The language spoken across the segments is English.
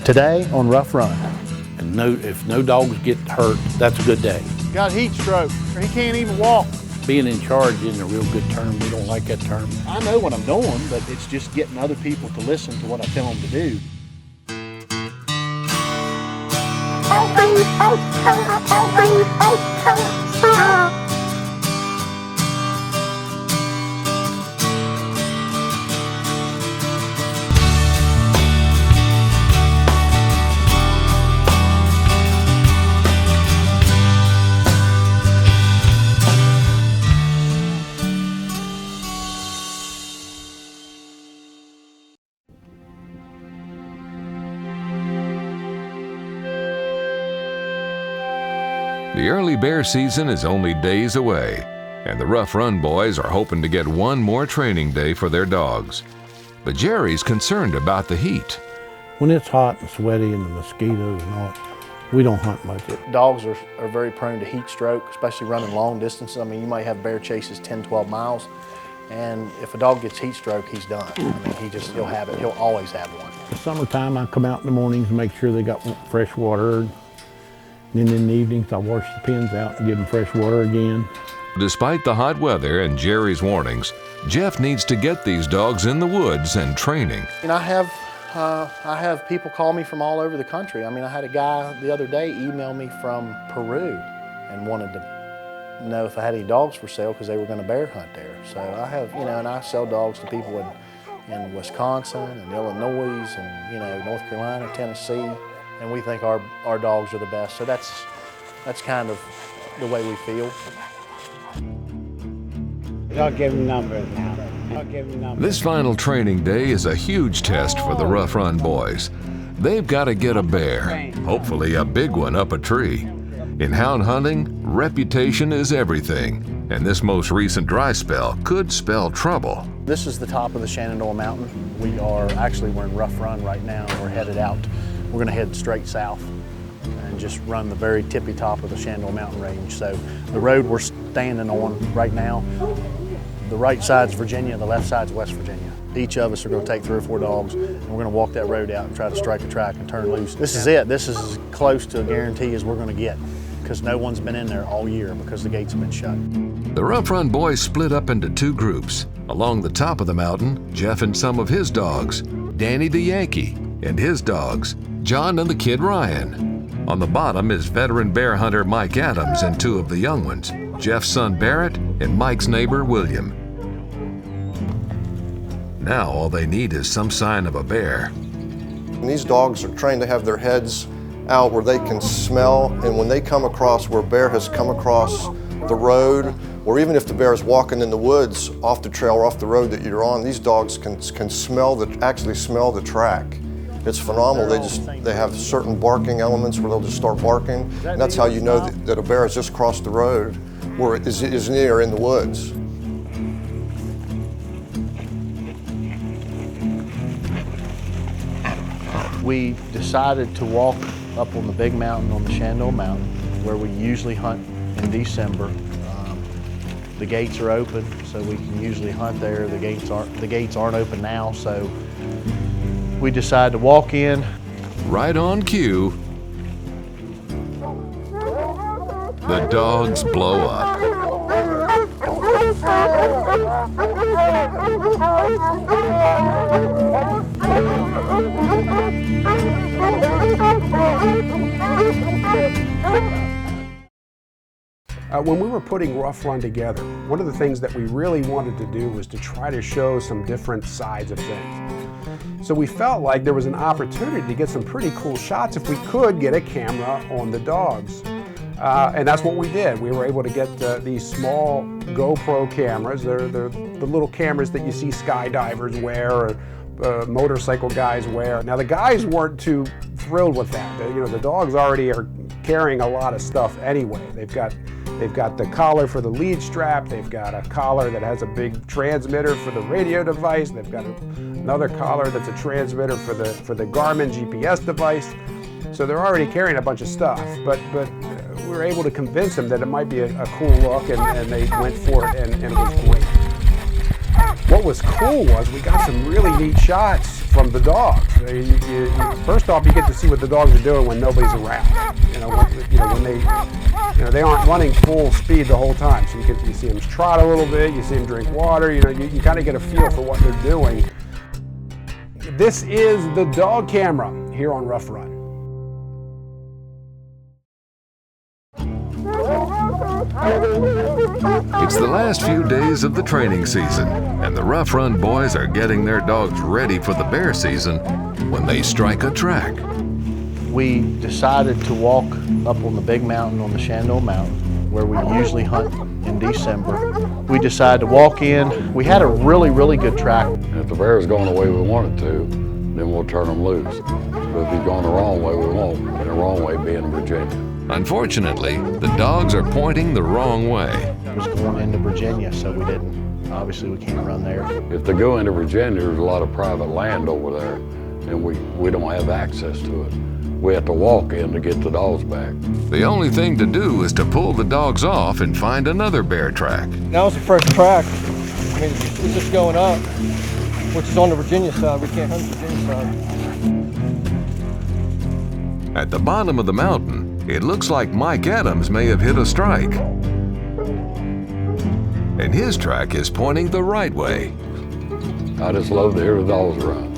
Today on Rough Run. And if no dogs get hurt, that's a good day. Got heat stroke, or he can't even walk. Being in charge isn't a real good term. We don't like that term. I know what I'm doing, but it's just getting other people to listen to what I tell them to do. The early bear season is only days away, and the Rough Run boys are hoping to get one more training day for their dogs. But Jerry's concerned about the heat. When it's hot and sweaty and the mosquitoes and all, we don't hunt much. Dogs are very prone to heat stroke, especially running long distances. I mean, you might have bear chases 10, 12 miles, and if a dog gets heat stroke, he's done. I mean, he'll have it. He'll always have one. In the summertime, I come out in the mornings and make sure they got fresh water. And then in the evenings, I wash the pens out and give them fresh water again. Despite the hot weather and Jerry's warnings, Jeff needs to get these dogs in the woods and training. And I have people call me from all over the country. I mean, I had a guy the other day email me from Peru and wanted to know if I had any dogs for sale because they were going to bear hunt there. So I have, and I sell dogs to people in Wisconsin and Illinois and, North Carolina, Tennessee. And we think our dogs are the best. So that's kind of the way we feel. I'll give them numbers now. This final training day is a huge test for the Rough Run boys. They've got to get a bear, hopefully a big one up a tree. In hound hunting, reputation is everything, and this most recent dry spell could spell trouble. This is the top of the Shenandoah Mountain. We're in Rough Run right now. We're headed out. We're going to head straight south and just run the very tippy top of the Shenandoah Mountain Range. So the road we're standing on right now, the right side's Virginia, the left side's West Virginia. Each of us are going to take 3 or 4 dogs, and we're going to walk that road out and try to strike a track and turn loose. This is it. This is as close to a guarantee as we're going to get because no one's been in there all year because the gates have been shut. The Rough Run boys split up into 2 groups. Along the top of the mountain, Jeff and some of his dogs, Danny the Yankee and his dogs, John and the kid Ryan. On the bottom is veteran bear hunter Mike Adams and 2 of the young ones, Jeff's son Barrett and Mike's neighbor William. Now all they need is some sign of a bear. And these dogs are trained to have their heads out where they can smell, and when they come across where a bear has come across the road, or even if the bear is walking in the woods off the trail or off the road that you're on, these dogs can actually smell the track. It's phenomenal. They have certain barking elements where they'll just start barking, and that's how you know that a bear has just crossed the road or is near in the woods. We decided to walk up on the big mountain on the Shenandoah Mountain where we usually hunt in December. The gates are open, so we can usually hunt there. The gates aren't open now, so we decided to walk in. Right on cue, the dogs blow up. When we were putting Rough Run together, one of the things that we really wanted to do was to try to show some different sides of things. So we felt like there was an opportunity to get some pretty cool shots if we could get a camera on the dogs. And that's what we did. We were able to get these small GoPro cameras. They're the little cameras that you see skydivers wear or motorcycle guys wear. Now the guys weren't too thrilled with that. The dogs already are carrying a lot of stuff anyway. They've got the collar for the lead strap. They've got a collar that has a big transmitter for the radio device. They've got another collar that's a transmitter for the Garmin GPS device. So they're already carrying a bunch of stuff, but we were able to convince them that it might be a cool look, and they went for it, and it was great. What was cool was we got some really neat shots from the dogs. First off, you get to see what the dogs are doing when nobody's around. When they aren't running full speed the whole time. So you see them trot a little bit, you see them drink water. You kind of get a feel for what they're doing. This is the dog camera here on Rough Run. It's the last few days of the training season, and the Rough Run boys are getting their dogs ready for the bear season when they strike a track. We decided to walk up on the big mountain on the Shenandoah Mountain, where we usually hunt in December. We decided to walk in. We had a really good track. If the bear's going the way we want it to, then we'll turn him loose. But if he's going the wrong way, we won't. And the wrong way being Virginia. Unfortunately, the dogs are pointing the wrong way. It was going into Virginia, so we didn't. Obviously, we can't run there. If they go into Virginia, there's a lot of private land over there, and we don't have access to it. We have to walk in to get the dogs back. The only thing to do is to pull the dogs off and find another bear track. Now it's a fresh track. I mean, it's just going up, which is on the Virginia side. We can't hunt the Virginia side. At the bottom of the mountain, it looks like Mike Adams may have hit a strike. And his track is pointing the right way. I just love to hear the dogs run.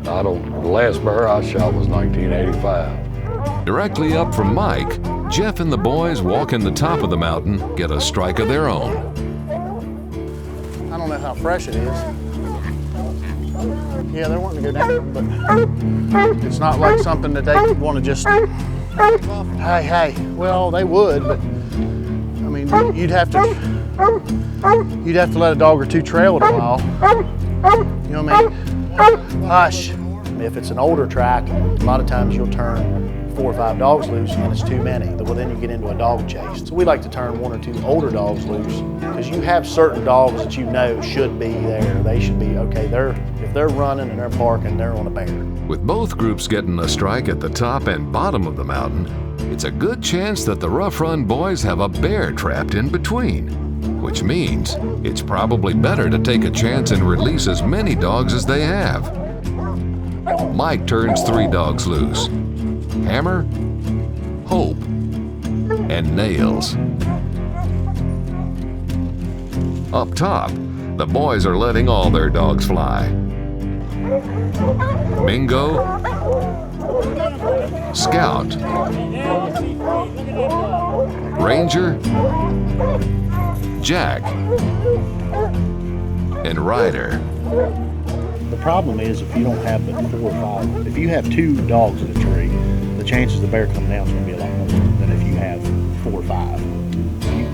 The last bear I shot was 1985. Directly up from Mike, Jeff and the boys walking the top of the mountain get a strike of their own. I don't know how fresh it is. Yeah, they're wanting to go down, but it's not like something that they want to just, hey. Well, they would, but I mean, you'd have to let a dog or two trail it a while. You know what I mean? Hush. If it's an older track, a lot of times you'll turn 4 or 5 dogs loose and it's too many. Well, then you get into a dog chase. So we like to turn 1 or 2 older dogs loose because you have certain dogs that you know should be there. They should be, okay, if they're running and they're barking, they're on a bear. With both groups getting a strike at the top and bottom of the mountain, it's a good chance that the Rough Run boys have a bear trapped in between, which means it's probably better to take a chance and release as many dogs as they have. Mike turns 3 dogs loose: Hammer, Hope, and Nails. Up top, the boys are letting all their dogs fly. Mingo, Scout, Ranger, Jack, and Ryder. The problem is if you don't have the 4 or 5, if you have 2 dogs in a tree, the chances of the bear coming down is going to be a lot more than if you have 4 or 5.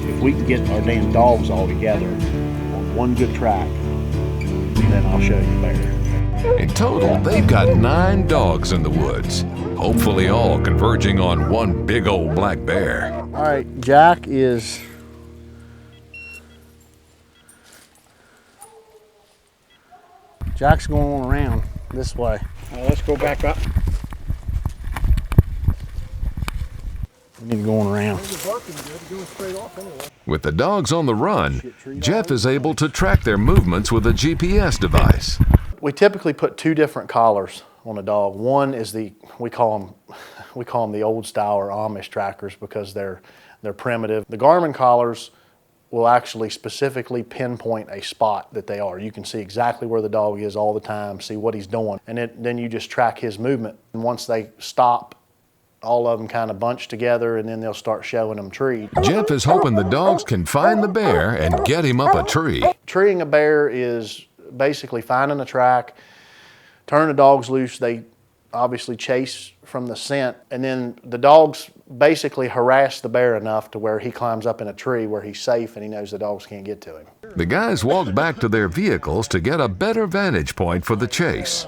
If we can get our damn dogs all together on one good track, then I'll show you bear. In total, they've got 9 dogs in the woods, hopefully all converging on one big old black bear. All right, Jack's going around this way. Let's go back up. We need to go on around. With the dogs on the run, Jeff is able to track their movements with a GPS device. We typically put 2 different collars on a dog. One is we call them the old style or Amish trackers because they're primitive. The Garmin collars will actually specifically pinpoint a spot that they are. You can see exactly where the dog is all the time, see what he's doing, and then you just track his movement. And once they stop, all of them kind of bunch together and then they'll start showing them trees. Jeff is hoping the dogs can find the bear and get him up a tree. Treeing a bear is basically finding a track, turn the dogs loose. They obviously chase from the scent, and then the dogs basically harass the bear enough to where he climbs up in a tree where he's safe and he knows the dogs can't get to him. The guys walk back to their vehicles to get a better vantage point for the chase.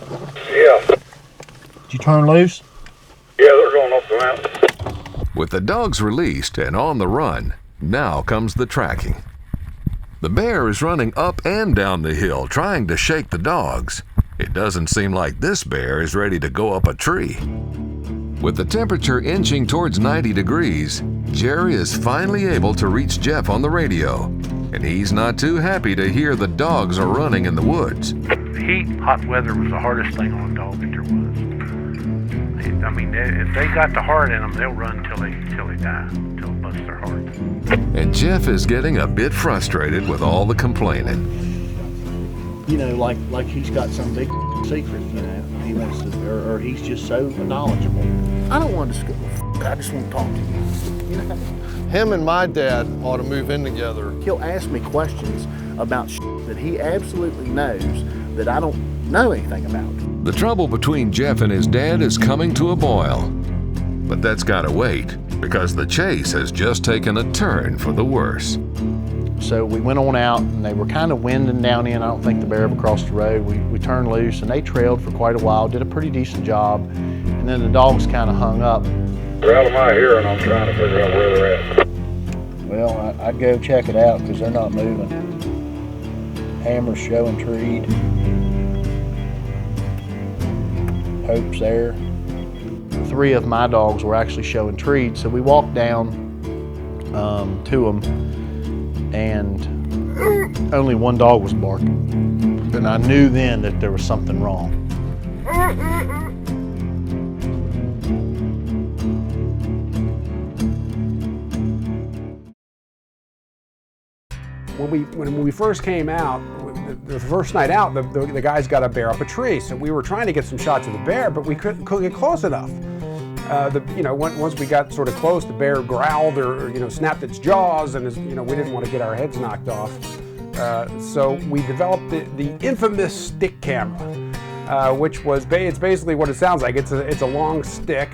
Yeah. Did you turn loose? Yeah, they're going up the mountain. With the dogs released and on the run, now comes the tracking. The bear is running up and down the hill trying to shake the dogs. It doesn't seem like this bear is ready to go up a tree. With the temperature inching towards 90 degrees, Jerry is finally able to reach Jeff on the radio, and he's not too happy to hear the dogs are running in the woods. heat, hot weather was the hardest thing on a dog that there was. I mean, if they got the heart in them, they'll run till they die, till it busts their heart. And Jeff is getting a bit frustrated with all the complaining. You know, like he's got some big secret, you know, he wants to, or he's just so knowledgeable. I don't want to discuss, I just want to talk to you. You know? Him and my dad ought to move in together. He'll ask me questions about that he absolutely knows that I don't know anything about. The trouble between Jeff and his dad is coming to a boil. But that's gotta wait, because the chase has just taken a turn for the worse. So we went on out and they were kind of winding down in. I don't think the bear ever crossed the road. We turned loose and they trailed for quite a while, did a pretty decent job. And then the dogs kind of hung up. They're out of my hearing, I'm trying to figure out where they're at. Well, I'd go check it out because they're not moving. Hammer's showing treed. Hope's there. 3 of my dogs were actually showing treed, so we walked down to them, and only 1 dog was barking. And I knew then that there was something wrong. When we first came out, the first night out, the guys got a bear up a tree. So we were trying to get some shots of the bear, but we couldn't get close enough. Once we got sort of close, the bear growled or snapped its jaws, and we didn't want to get our heads knocked off. So we developed the infamous stick camera, which was it's basically what it sounds like. It's a long stick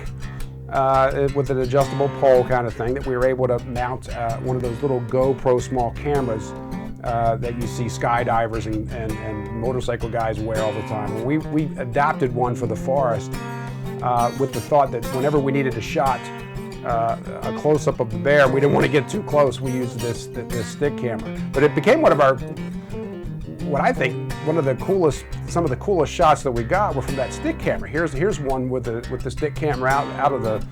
with an adjustable pole kind of thing that we were able to mount one of those little GoPro small cameras that you see skydivers and motorcycle guys wear all the time. We adapted one for the forest with the thought that whenever we needed a shot, a close-up of the bear, and we didn't want to get too close, we used this stick camera. But it became one of our, what I think, some of the coolest shots that we got were from that stick camera. Here's one with the stick camera out of the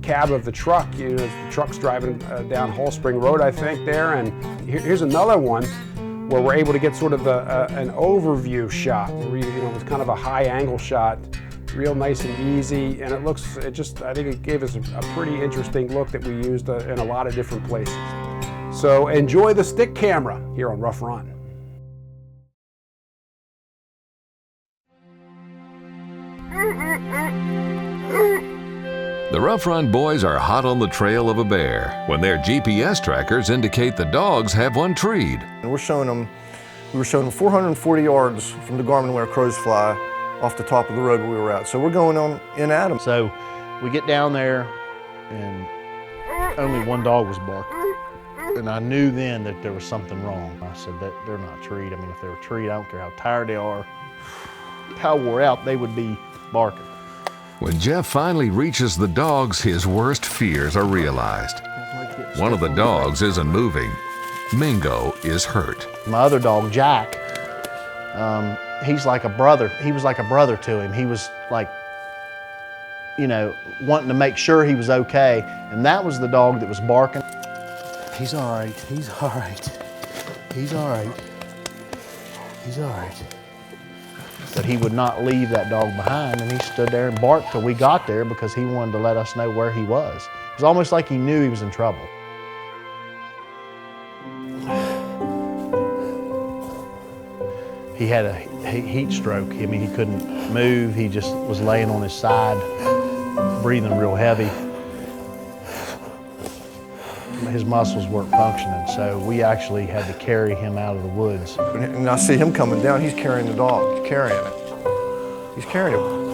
cab of the truck. The truck's driving down Hall Spring Road, I think, there. And here's another one where we're able to get sort of an overview shot. Where it was kind of a high-angle shot, real nice and easy. And I think it gave us a pretty interesting look that we used in a lot of different places. So enjoy the stick camera here on Rough Run. The Rough Run boys are hot on the trail of a bear when their GPS trackers indicate the dogs have one treed. And we were showing them 440 yards from the Garmin where crows fly off the top of the road where we were at. So we're going on in at them. So we get down there and only 1 dog was barking. And I knew then that there was something wrong. I said that they're not treed. I mean, if they were treed, I don't care how tired they are, how wore out, they would be barking. When Jeff finally reaches the dogs, his worst fears are realized. One of the dogs isn't moving. Mingo is hurt. My other dog, Jack, he's like a brother. He was like a brother to him. He was like, wanting to make sure he was okay. And that was the dog that was barking. He's all right, he's all right, he's all right, he's all right. But he would not leave that dog behind, and he stood there and barked till we got there because he wanted to let us know where he was. It was almost like he knew he was in trouble. He had a heat stroke. I mean, he couldn't move. He just was laying on his side, breathing real heavy. His muscles weren't functioning, so we actually had to carry him out of the woods. And I see him coming down. He's carrying the dog. He's carrying it. He's carrying it.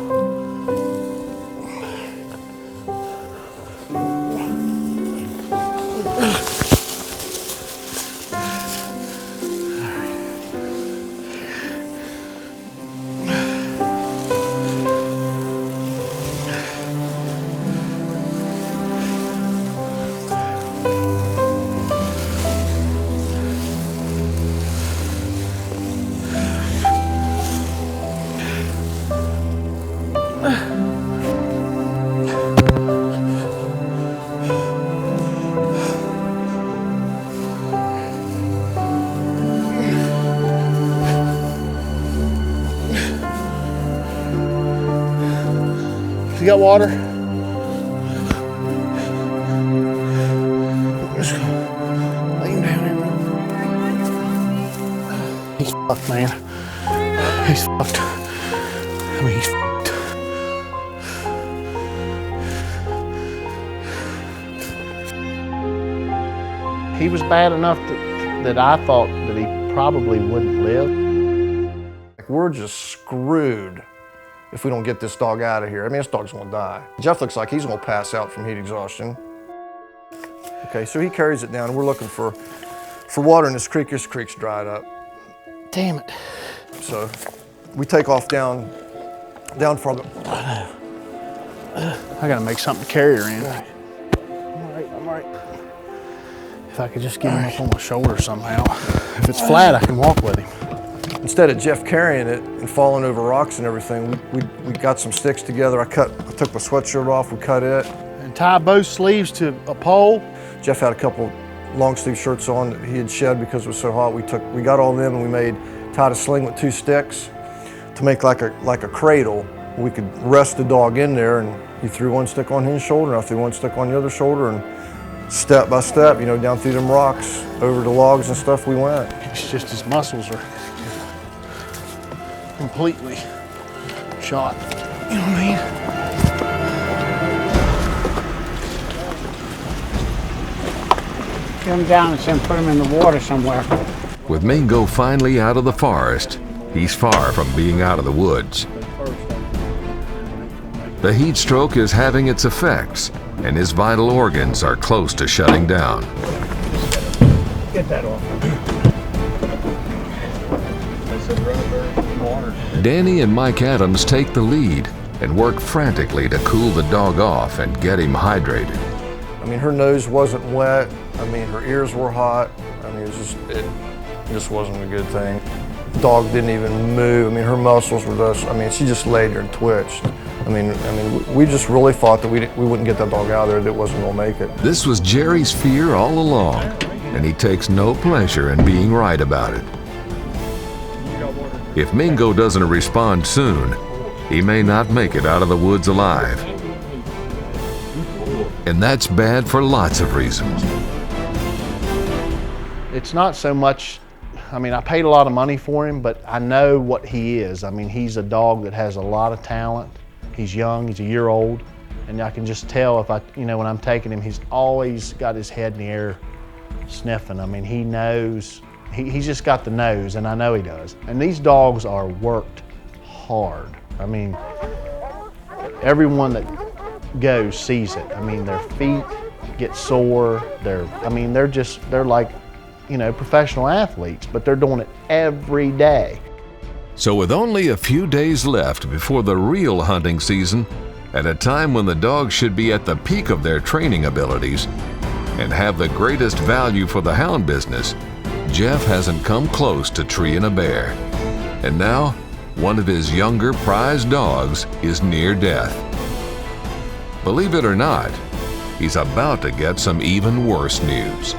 You got water? Just lay him down here. He's fucked, man. He's fucked. I mean, he's fucked. He was bad enough that I thought that he probably wouldn't live. We're just screwed if we don't get this dog out of here. I mean, this dog's gonna die. Jeff looks like he's gonna pass out from heat exhaustion. Okay, so he carries it down, and we're looking for water in this creek. This creek's dried up. Damn it. So we take off down farther. I gotta make something to carry her in. I'm all right. If I could just get him up on my shoulder somehow. If it's flat, I can walk with him. Instead of Jeff carrying it and falling over rocks and everything, we got some sticks together. I took my sweatshirt off, we cut it. And tie both sleeves to a pole. Jeff had a couple long sleeve shirts on that he had shed because it was so hot. We got all of them and we tied a sling with 2 sticks to make like a cradle. We could rest the dog in there, and he threw one stick on his shoulder, and I threw one stick on the other shoulder, and step by step, you know, down through them rocks, over the logs and stuff we went. It's just his muscles are completely shot. You know what I mean? Get him down and then put him in the water somewhere. With Mingo finally out of the forest, he's far from being out of the woods. The heat stroke is having its effects, and his vital organs are close to shutting down. Get that off. Danny and Mike Adams take the lead and work frantically to cool the dog off and get him hydrated. I mean, her nose wasn't wet. I mean, her ears were hot. I mean, it just wasn't a good thing. The dog didn't even move. I mean, her muscles were just, I mean, she just laid there and twitched. I mean, we just really thought that we wouldn't get that dog out of there, that it wasn't gonna make it. This was Jerry's fear all along, and he takes no pleasure in being right about it. If Mingo doesn't respond soon, he may not make it out of the woods alive. And that's bad for lots of reasons. It's not so much, I mean, I paid a lot of money for him, but I know what he is. I mean, he's a dog that has a lot of talent. He's young, he's a year old, and I can just tell when I'm taking him, he's always got his head in the air sniffing. I mean, he knows, he's just got the nose, and I know he does. And these dogs are worked hard. I mean, everyone that goes sees it. I mean, their feet get sore. They're like, professional athletes, but they're doing it every day. So with only a few days left before the real hunting season, at a time when the dogs should be at the peak of their training abilities and have the greatest value for the hound business, Jeff hasn't come close to treeing a bear. And now, one of his younger prized dogs is near death. Believe it or not, he's about to get some even worse news.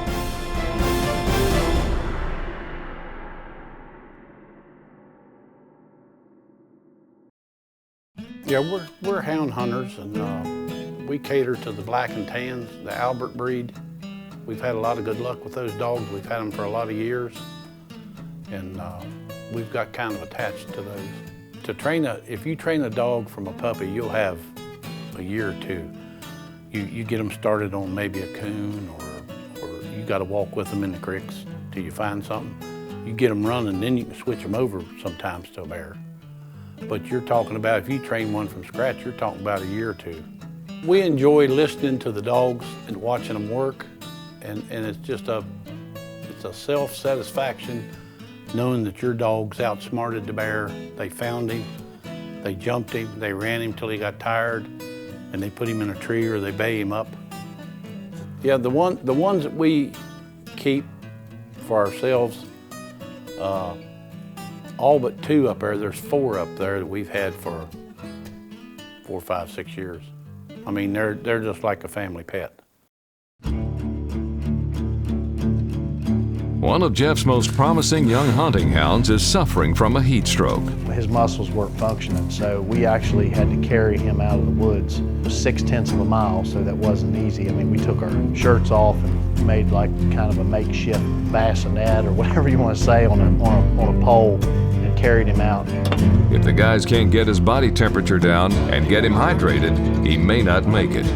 Yeah, we're hound hunters, and we cater to the black and tans, the Albert breed. We've had a lot of good luck with those dogs. We've had them for a lot of years, and we've got kind of attached to those. If you train a dog from a puppy, you'll have a year or two. You get them started on maybe a coon, or you got to walk with them in the creeks till you find something. You get them running, then you can switch them over sometimes to a bear. But you're talking about, if you train one from scratch, you're talking about a year or two. We enjoy listening to the dogs and watching them work, and it's just a self-satisfaction knowing that your dog's outsmarted the bear. They found him, they jumped him, they ran him till he got tired, and they put him in a tree or they bay him up. Yeah, the ones that we keep for ourselves, all but 2 up there. There's 4 up there that we've had for 4, 5, 6 years. I mean, they're just like a family pet. One of Jeff's most promising young hunting hounds is suffering from a heat stroke. his muscles weren't functioning, so we actually had to carry him out of the woods 0.6 of a mile, so that wasn't easy. I mean, we took our shirts off and made like kind of a makeshift bassinet or whatever you want to say on a pole and carried him out. If the guys can't get his body temperature down and get him hydrated, he may not make it.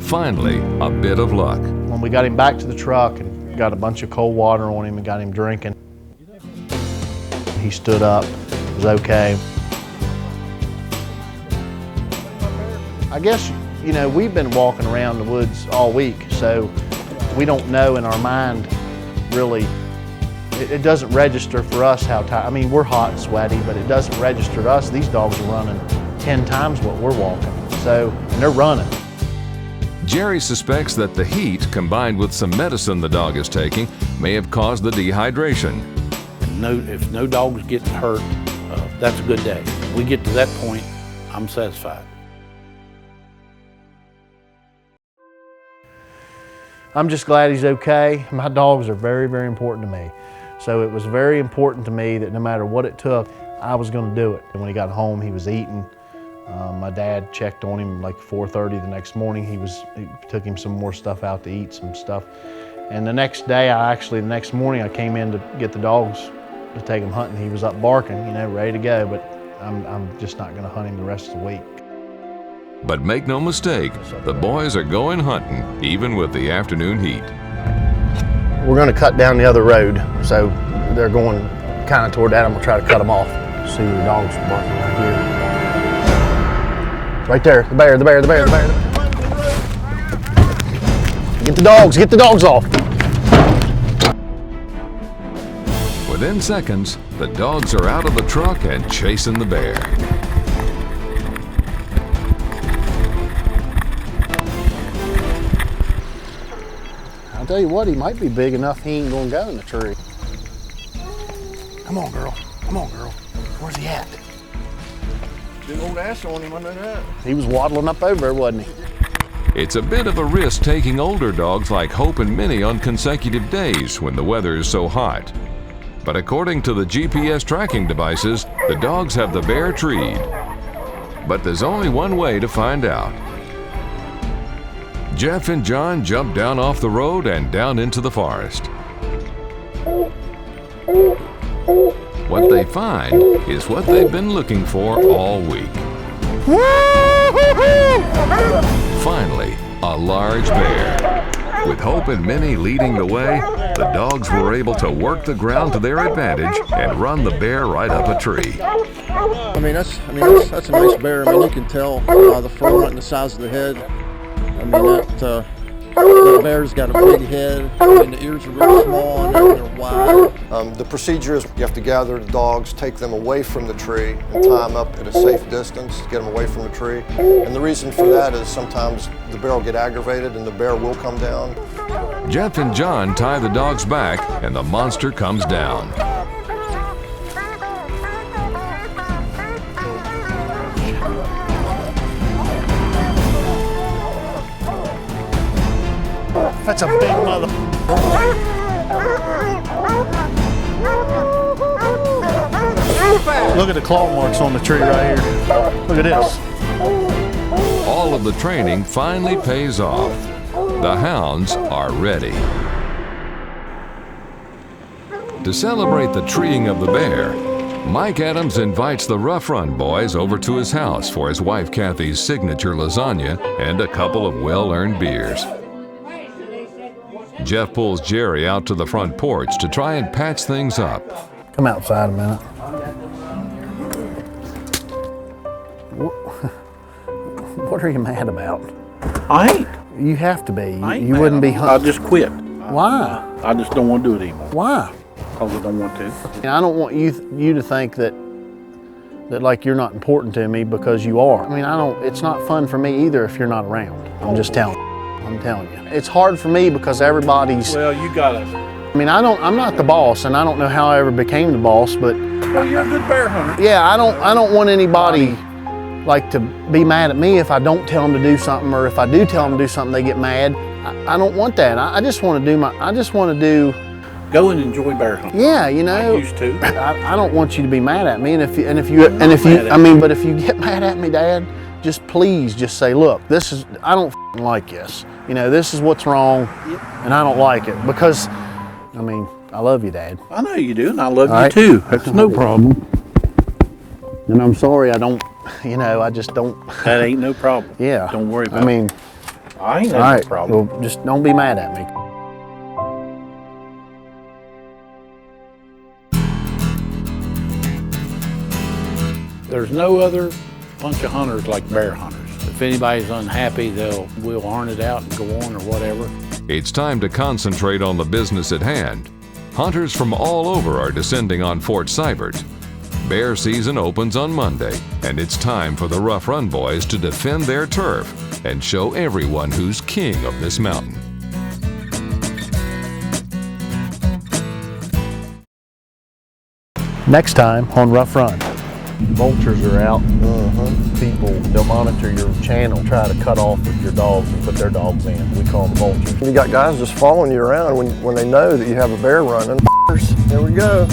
Finally, a bit of luck. When we got him back to the truck and got a bunch of cold water on him and got him drinking, he stood up, was okay. I guess, you know, we've been walking around the woods all week, so we don't know in our mind really, it doesn't register for us how tired. I mean, we're hot and sweaty, but it doesn't register to us. These dogs are running 10 times what we're walking, so, and they're running. Jerry suspects that the heat, combined with some medicine the dog is taking, may have caused the dehydration. If no dog's getting hurt, that's a good day. If we get to that point, I'm satisfied. I'm just glad he's okay. My dogs are very, very important to me. So it was very important to me that no matter what it took, I was going to do it. And when he got home, he was eating. My dad checked on him like 4:30 the next morning. He took him some more stuff out to eat, some stuff. And the next day, the next morning, I came in to get the dogs to take them hunting. He was up barking, you know, ready to go, but I'm just not going to hunt him the rest of the week. But make no mistake, the boys are going hunting, even with the afternoon heat. We're going to cut down the other road, so they're going kind of toward that. I'm going to try to cut them off. See the dogs barking right here. Right there, the bear. Get the dogs off. Within seconds, the dogs are out of the truck and chasing the bear. I'll tell you what, he might be big enough he ain't gonna go in the tree. Come on, girl. Where's he at? Big old ass on him, I know that. He was waddling up over there, wasn't he? It's a bit of a risk taking older dogs like Hope and Minnie on consecutive days when the weather is so hot. But according to the GPS tracking devices, the dogs have the bear treed. But there's only one way to find out. Jeff and John jump down off the road and down into the forest. What they find is what they've been looking for all week. Finally, a large bear. With Hope and Minnie leading the way, the dogs were able to work the ground to their advantage and run the bear right up a tree. I mean, that's a nice bear. I mean, you can tell by the front and the size of the head. I mean, that bear's got a big head. I mean, the ears are real small and they're wide. The procedure is you have to gather the dogs, take them away from the tree, and tie them up at a safe distance to get them away from the tree. And the reason for that is sometimes the bear will get aggravated and the bear will come down. Jeff and John tie the dogs back and the monster comes down. That's a big mother. Look at the claw marks on the tree right here. Look at this. All of the training finally pays off. The hounds are ready. To celebrate the treeing of the bear, Mike Adams invites the Rough Run boys over to his house for his wife Kathy's signature lasagna and a couple of well-earned beers. Jeff pulls Jerry out to the front porch to try and patch things up. Come outside a minute. What are you mad about? I ain't. You have to be. You mad. wouldn't be I hunting. just quit. Why? I just don't want to do it anymore. Why? Because I don't want to. I don't want you to think that like you're not important to me because you are. I mean, it's not fun for me either if you're not around. I'm just telling you. I'm telling you. It's hard for me because everybody's. Well, you gotta. I mean, I'm not the boss, and I don't know how I ever became the boss, but. Well, you're a good bear hunter. Yeah, I don't want anybody like to be mad at me if I don't tell them to do something, or if I do tell them to do something, they get mad. I don't want that. I just want to do Go and enjoy bear hunting. yeah, you know. I used to. I don't want you to be mad at me, but if you get mad at me, Dad, just please just say, look, I don't like this. You know, this is what's wrong, and I don't like it because, I mean, I love you, Dad. I know you do, and I love you right. too. That's no problem. And I'm sorry I don't, you know, I just don't. That ain't no problem. Yeah. Don't worry about I mean, it. I ain't all no right, problem. well, just don't be mad at me. There's no other bunch of hunters like bear hunters. If anybody's unhappy, we'll iron it out and go on or whatever. It's time to concentrate on the business at hand. Hunters from all over are descending on Fort Seibert. Bear season opens on Monday, and it's time for the Rough Run Boys to defend their turf and show everyone who's king of this mountain. Next time on Rough Run. Vultures are out. People, they'll monitor your channel, try to cut off your dogs and put their dogs in. We call them vultures. You got guys just following you around when they know that you have a bear running. Here we go.